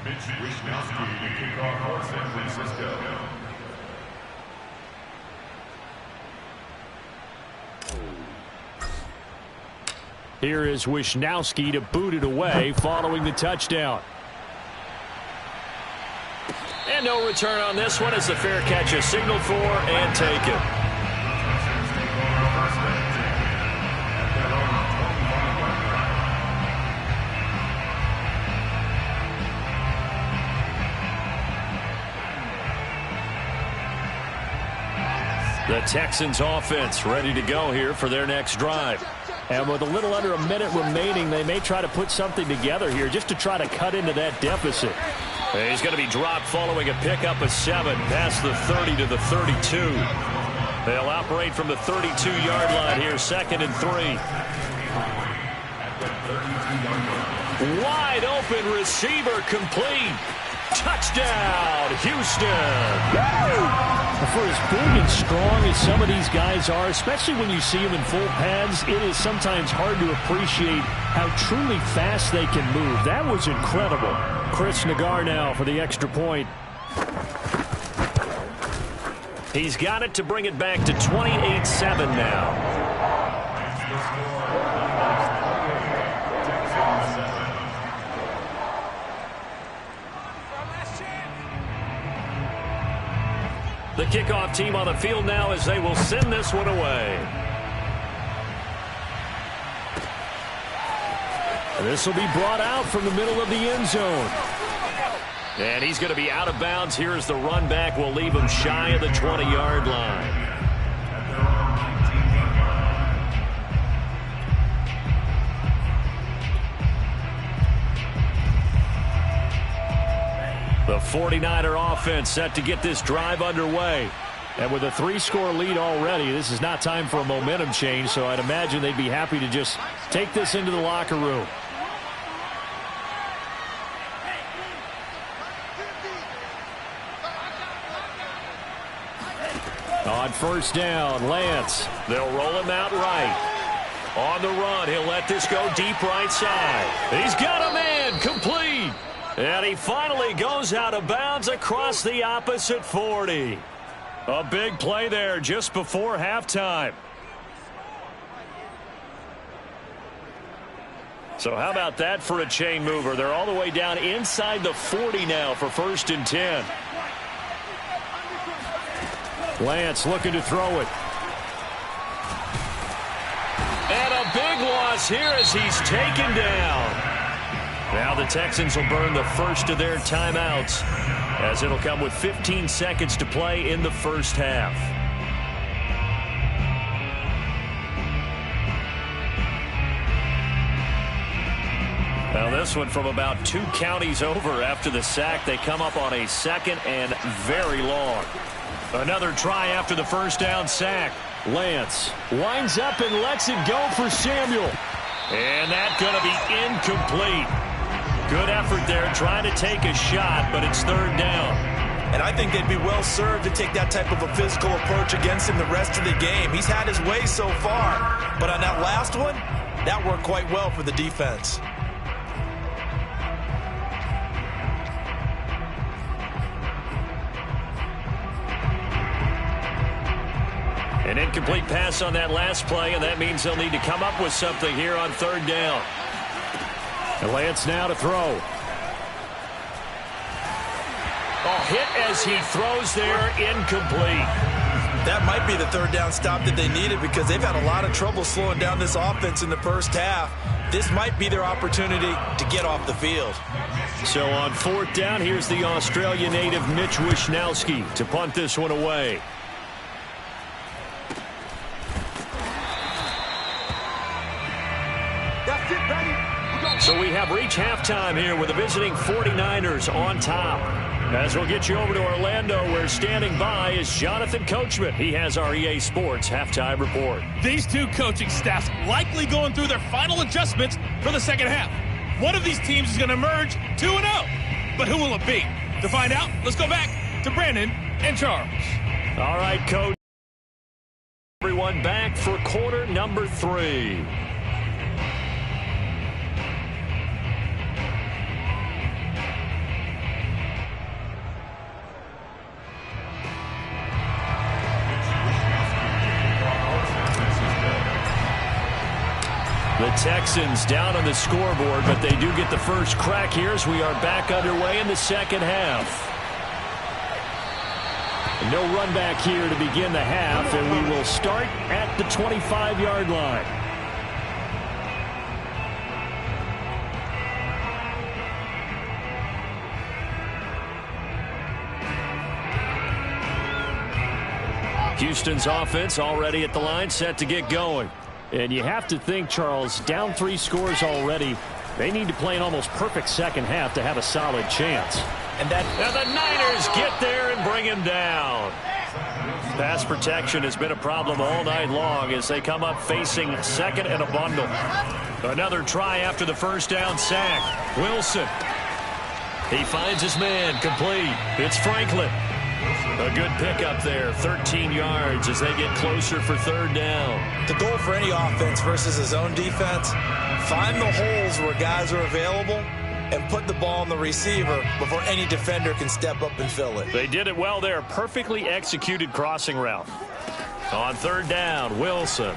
Mitch Wishnowsky to kick off for San Francisco. Here is Wishnowsky to boot it away following the touchdown. And no return on this one as the fair catch is signaled for and taken. The Texans offense ready to go here for their next drive. And with a little under a minute remaining, they may try to put something together here just to try to cut into that deficit. He's going to be dropped following a pickup of 7 past the 30 to the 32. They'll operate from the 32-yard line here, 2nd and 3. Wide open receiver complete. Touchdown, Houston. For as big and strong as some of these guys are, especially when you see them in full pads, it is sometimes hard to appreciate how truly fast they can move. That was incredible. Chris Nagar now for the extra point. He's got it to bring it back to 28-7 now. The kickoff team on the field now as they will send this one away. This will be brought out from the middle of the end zone. And he's going to be out of bounds. Here's the run back. We'll leave him shy of the 20-yard line. The 49er offense set to get this drive underway. And with a 3-score lead already, this is not time for a momentum change, so I'd imagine they'd be happy to just take this into the locker room. On first down, Lance. They'll roll him out right. On the run, he'll let this go deep right side. He's got a man, complete. And he finally goes out of bounds across the opposite 40. A big play there just before halftime. So how about that for a chain mover? They're all the way down inside the 40 now for 1st and 10. Lance looking to throw it. And a big loss here as he's taken down. Now the Texans will burn the first of their timeouts as it'll come with 15 seconds to play in the first half. Now this one from about 2 counties over after the sack. They come up on a 2nd and very long. Another try after the first down sack. Lance winds up and lets it go for Samuel. And that's going to be incomplete. Good effort there trying to take a shot, but it's 3rd down. And I think they'd be well served to take that type of a physical approach against him the rest of the game. He's had his way so far, but on that last one, that worked quite well for the defense. An incomplete pass on that last play, and that means they'll need to come up with something here on 3rd down. And Lance now to throw. Hit as he throws there, incomplete. That might be the 3rd down stop that they needed because they've had a lot of trouble slowing down this offense in the first half. This might be their opportunity to get off the field. So on 4th down, here's the Australia native Mitch Wishnowsky to punt this one away. So we have reached halftime here with the visiting 49ers on top. As we'll get you over to Orlando, where standing by is Jonathan Coachman. He has our EA Sports halftime report. These two coaching staffs likely going through their final adjustments for the second half. One of these teams is going to emerge 2-0. But who will it be? To find out, let's go back to Brandon and Charles. All right, Coach. Everyone back for quarter number 3. The Texans down on the scoreboard, but they do get the first crack here as we are back underway in the second half. No run back here to begin the half, and we will start at the 25-yard line. Houston's offense already at the line, set to get going. And you have to think, Charles, down 3 scores already. They need to play an almost perfect second half to have a solid chance. And the Niners get there and bring him down. Pass protection has been a problem all night long as they come up facing second and a bundle. Another try after the first down sack. Wilson. He finds his man, complete. It's Franklin. A good pickup there, 13 yards as they get closer for third down. The goal for any offense versus a zone defense, find the holes where guys are available and put the ball on the receiver before any defender can step up and fill it. They did it well there. Perfectly executed crossing route. On third down, Wilson.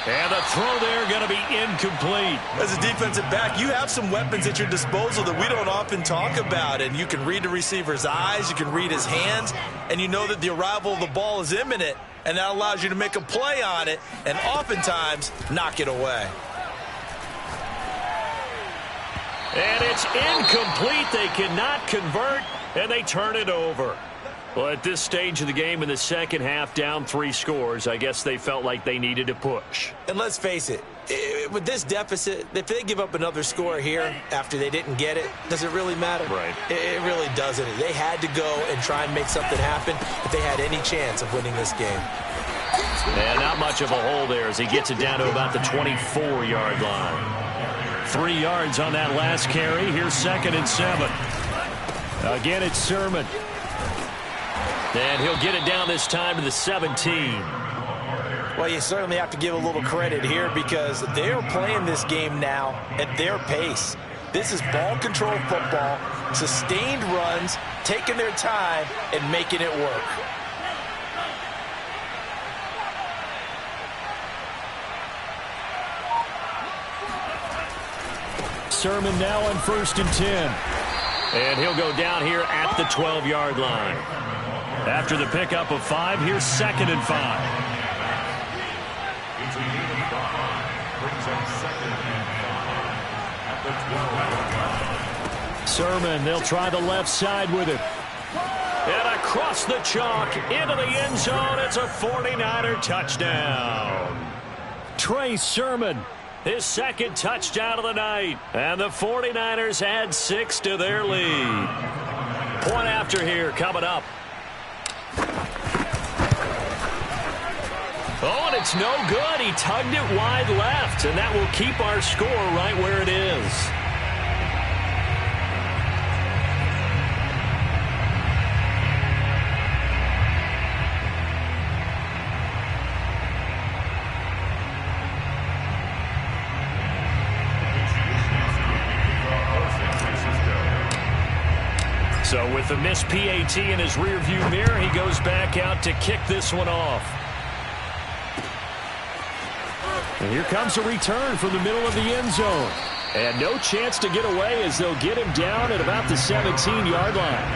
And the throw there going to be incomplete. As a defensive back, you have some weapons at your disposal that we don't often talk about. And you can read the receiver's eyes, you can read his hands, and you know that the arrival of the ball is imminent. And that allows you to make a play on it and oftentimes knock it away. And it's incomplete. They cannot convert, and they turn it over. Well, at this stage of the game in the second half, down 3 scores, I guess they felt like they needed to push. And let's face it, with this deficit, if they give up another score here after they didn't get it, does it really matter? Right. It really doesn't. They had to go and try and make something happen if they had any chance of winning this game. And not much of a hole there as he gets it down to about the 24-yard line. 3 yards on that last carry. Here's 2nd and 7. Again, it's Sermon. And he'll get it down this time to the 17. Well, you certainly have to give a little credit here because they're playing this game now at their pace. This is ball control football, sustained runs, taking their time and making it work. Sermon now on 1st and 10. And he'll go down here at the 12-yard line. After the pickup of 5, here's 2nd and 5. Sermon, they'll try the left side with it. And across the chalk, into the end zone, it's a 49er touchdown. Trey Sermon, his 2nd touchdown of the night. And the 49ers add 6 to their lead. Point after here coming up. Oh, and it's no good. He tugged it wide left, and that will keep our score right where it is. So with the missed PAT in his rearview mirror, he goes back out to kick this one off. And here comes a return from the middle of the end zone. And no chance to get away as they'll get him down at about the 17-yard line.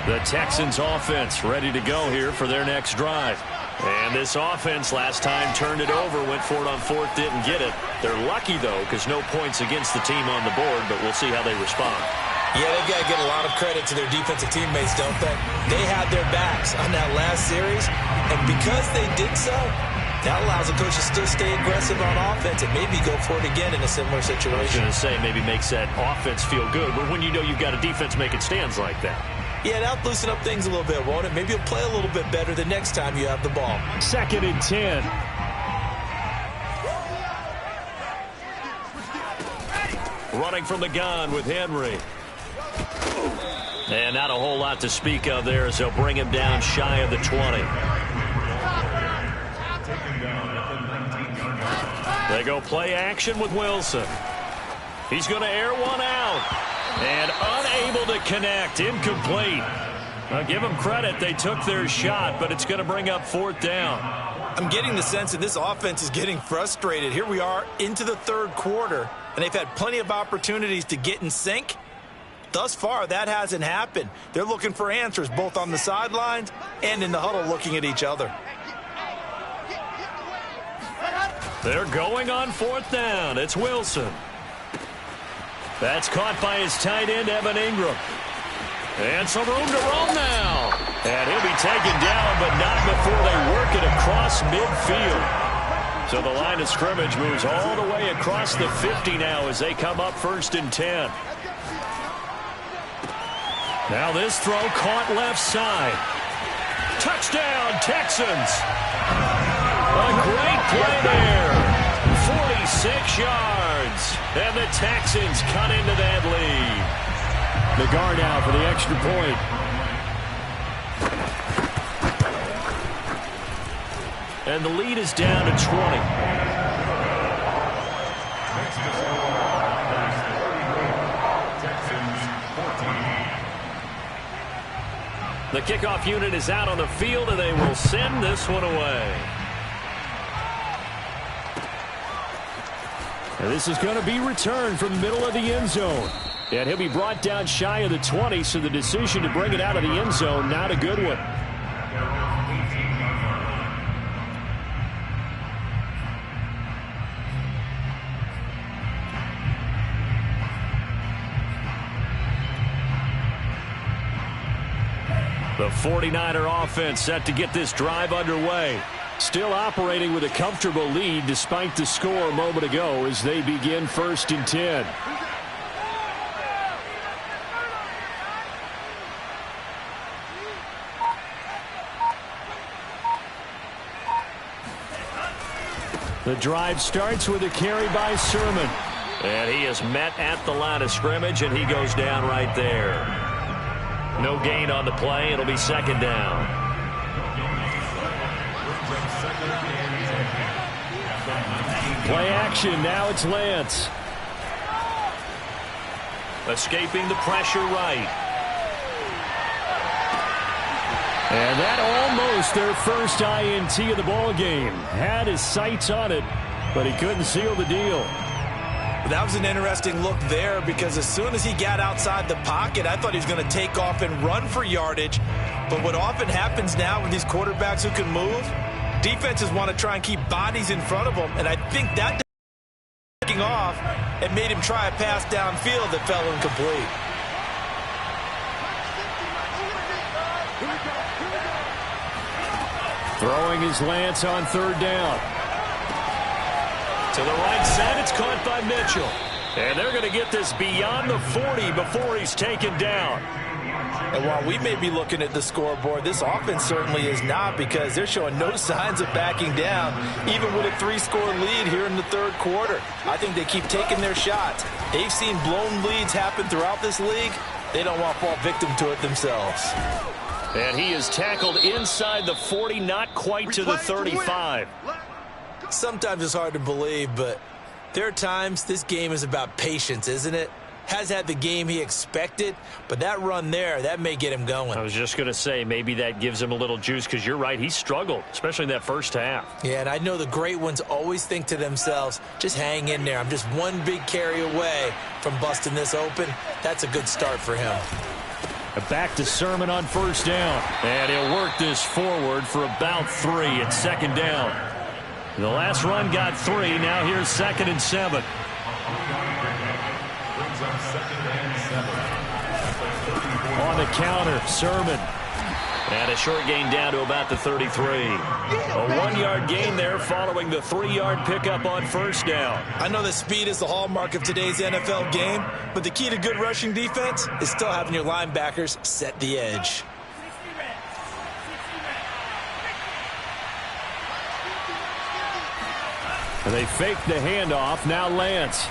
The Texans offense ready to go here for their next drive. And this offense last time turned it over, went for it on 4th, didn't get it. They're lucky, though, because no points against the team on the board, but we'll see how they respond. Yeah, they've got to get a lot of credit to their defensive teammates, don't they? They had their backs on that last series, and because they did so, that allows the coach to still stay aggressive on offense and maybe go for it again in a similar situation. I was going to say maybe makes that offense feel good, but when you know you've got a defense making stands like that. Yeah, that'll loosen up things a little bit, won't it? Maybe you'll play a little bit better the next time you have the ball. 2nd and 10. Running from the gun with Henry. And not a whole lot to speak of there as they'll bring him down shy of the 20. They go play action with Wilson. He's going to air one out. And unable to connect. Incomplete. I'll give them credit. They took their shot, but it's going to bring up 4th down. I'm getting the sense that this offense is getting frustrated. Here we are into the 3rd quarter, and they've had plenty of opportunities to get in sync. Thus far, that hasn't happened. They're looking for answers both on the sidelines and in the huddle looking at each other. They're going on 4th down. It's Wilson. That's caught by his tight end, Evan Ingram. And some room to roam now. And he'll be taken down, but not before they work it across midfield. So the line of scrimmage moves all the way across the 50 now as they come up 1st and 10. Now this throw caught left side. Touchdown, Texans. A great play there. 46 yards. And the Texans cut into that lead. The guard out for the extra point. And the lead is down to 20. The kickoff unit is out on the field, and they will send this one away. And this is going to be returned from the middle of the end zone. And he'll be brought down shy of the 20, so the decision to bring it out of the end zone, not a good one. The 49er offense set to get this drive underway. Still operating with a comfortable lead despite the score a moment ago as they begin 1st and 10. The drive starts with a carry by Sermon. And he is met at the line of scrimmage, and he goes down right there. No gain on the play. It'll be 2nd down. Play action. Now it's Lance. Escaping the pressure right. And that almost their first INT of the ball game. Had his sights on it, but he couldn't seal the deal. That was an interesting look there because as soon as he got outside the pocket, I thought he was going to take off and run for yardage. But what often happens now with these quarterbacks who can move, defenses want to try and keep bodies in front of them. And I think that taking off and made him try a pass downfield that fell incomplete. Throwing his Lance on 3rd down. To the right side, it's caught by Mitchell. And they're going to get this beyond the 40 before he's taken down. And while we may be looking at the scoreboard, this offense certainly is not because they're showing no signs of backing down, even with a 3-score lead here in the 3rd quarter. I think they keep taking their shots. They've seen blown leads happen throughout this league. They don't want to fall victim to it themselves. And he is tackled inside the 40, not quite to the 35. Sometimes it's hard to believe, but there are times this game is about patience, isn't it? Has had the game he expected, but that run there, that may get him going. I was just going to say, maybe that gives him a little juice because you're right, he struggled, especially in that first half. Yeah, and I know the great ones always think to themselves, just hang in there. I'm just one big carry away from busting this open. That's a good start for him. Back to Sermon on 1st down. And he'll work this forward for about 3 at 2nd down. The last run got 3. Now here's 2nd and 7. On the counter, Sermon. And a short gain down to about the 33. A 1-yard gain there following the 3-yard pickup on 1st down. I know that speed is the hallmark of today's NFL game, but the key to good rushing defense is still having your linebackers set the edge. And they fake the handoff. Now Lance.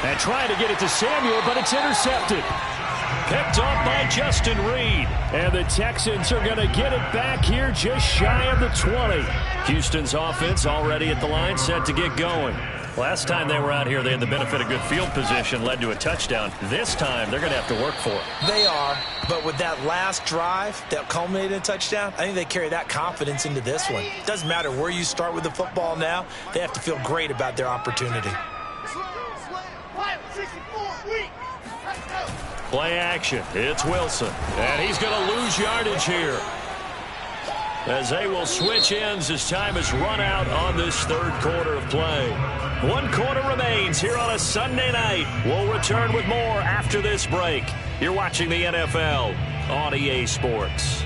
And trying to get it to Samuel, but it's intercepted. Picked off by Justin Reed. And the Texans are going to get it back here just shy of the 20. Houston's offense already at the line, set to get going. Last time they were out here, they had the benefit of good field position, led to a touchdown. This time, they're going to have to work for it. They are, but with that last drive that culminated in a touchdown, I think they carry that confidence into this one. Doesn't matter where you start with the football now, they have to feel great about their opportunity. Play action. It's Wilson. And he's going to lose yardage here, as they will switch ends as time has run out on this third quarter of play. 1 quarter remains here on a Sunday night. We'll return with more after this break. You're watching the NFL on EA Sports.